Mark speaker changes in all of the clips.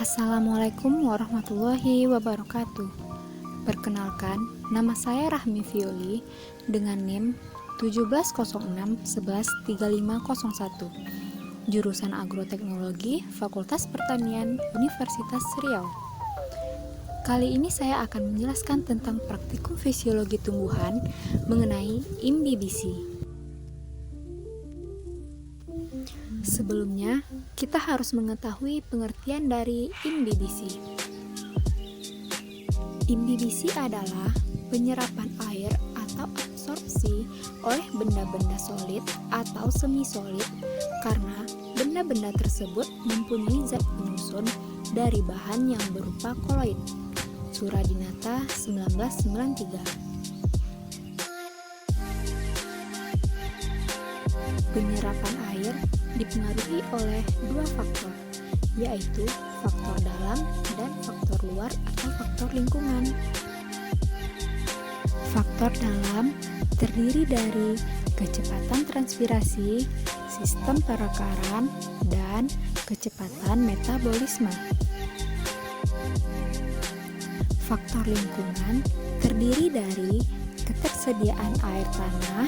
Speaker 1: Assalamualaikum warahmatullahi wabarakatuh. Perkenalkan, nama saya Rahmi Violi dengan NIM 1706113501, jurusan Agroteknologi, Fakultas Pertanian, Universitas Riau. Kali ini saya akan menjelaskan tentang praktikum fisiologi tumbuhan mengenai imbibisi. Sebelumnya, kita harus mengetahui pengertian dari imbibisi. Imbibisi adalah penyerapan air atau absorpsi oleh benda-benda solid atau semi-solid karena benda-benda tersebut mempunyai zat penyusun dari bahan yang berupa koloid. Suradinata 1993. Penyerapan air dipengaruhi oleh dua faktor, yaitu faktor dalam dan faktor luar atau faktor lingkungan. Faktor dalam terdiri dari kecepatan transpirasi, sistem perakaran, dan kecepatan metabolisme. Faktor lingkungan terdiri dari ketersediaan air tanah,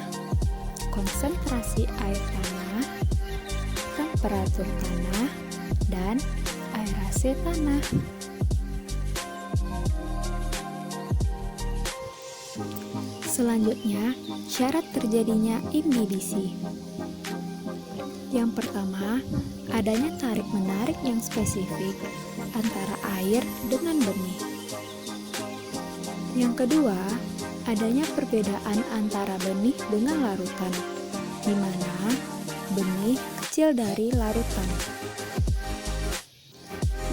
Speaker 1: konsentrasi air tanah, temperatur tanah, dan aerasi tanah. Selanjutnya, syarat terjadinya imbibisi. Yang pertama, adanya tarik-menarik yang spesifik antara air dengan benih. Yang kedua, adanya perbedaan antara benih dengan larutan, di mana benih kecil dari larutan.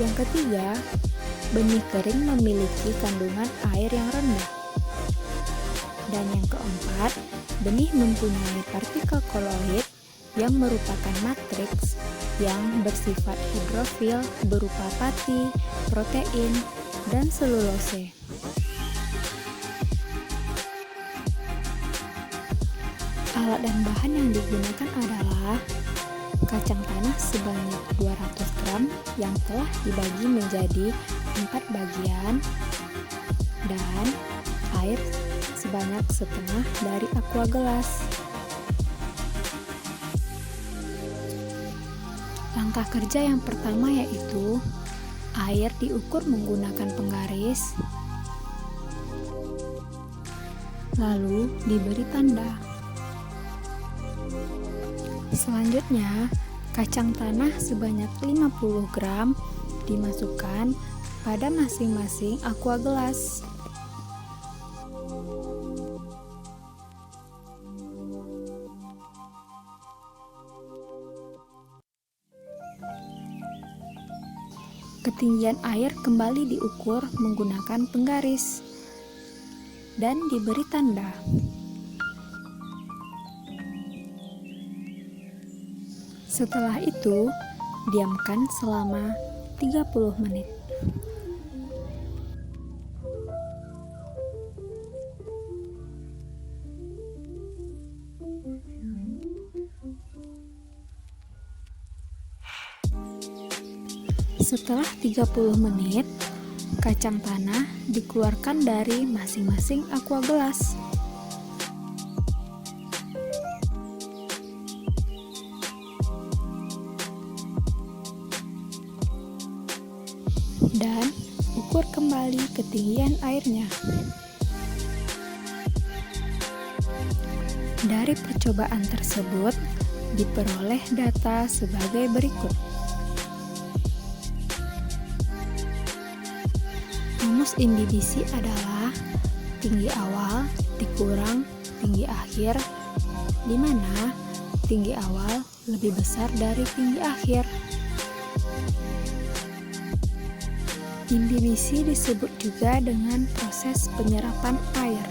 Speaker 1: Yang ketiga, benih kering memiliki kandungan air yang rendah. Dan yang keempat, benih mempunyai partikel koloid yang merupakan matriks yang bersifat hidrofil berupa pati, protein, dan selulose. Alat dan bahan yang digunakan adalah kacang tanah sebanyak 200 gram yang telah dibagi menjadi 4 bagian dan air sebanyak setengah dari aqua gelas. Langkah kerja yang pertama yaitu air diukur menggunakan penggaris, lalu diberi tanda. Selanjutnya, kacang tanah sebanyak 50 gram dimasukkan pada masing-masing aqua gelas. Ketinggian air kembali diukur menggunakan penggaris dan diberi tanda. Setelah itu, diamkan selama 30 menit. Setelah 30 menit, kacang tanah dikeluarkan dari masing-masing aqua gelas. Dan ukur kembali ketinggian airnya. Dari percobaan tersebut, diperoleh data sebagai berikut. Rumus imbibisi adalah tinggi awal dikurang tinggi akhir, di mana tinggi awal lebih besar dari tinggi akhir. Imbibisi disebut juga dengan proses penyerapan air.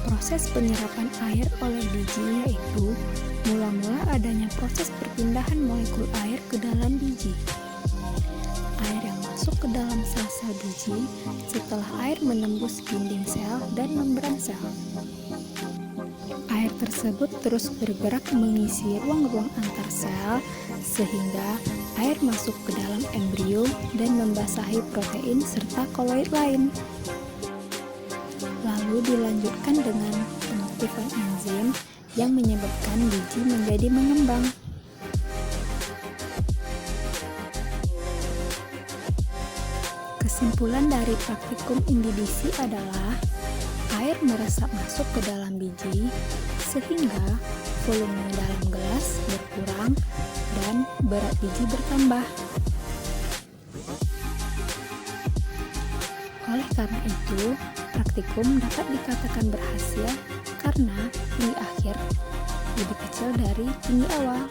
Speaker 1: Proses penyerapan air oleh biji yaitu mula-mula adanya proses perpindahan molekul air ke dalam biji. Air yang masuk ke dalam sel-sel biji setelah air menembus dinding sel dan membran sel. Air tersebut terus bergerak mengisi ruang-ruang antar sel sehingga air masuk ke dalam embrio dan membasahi protein serta koloid lain. Lalu dilanjutkan dengan pengaktifan enzim yang menyebabkan biji menjadi mengembang. Kesimpulan dari praktikum indidisi adalah air meresap masuk ke dalam biji sehingga volume dalam gelas berkurang dan berat biji bertambah. Oleh karena itu, praktikum dapat dikatakan berhasil karena tinggi akhir lebih kecil dari tinggi awal.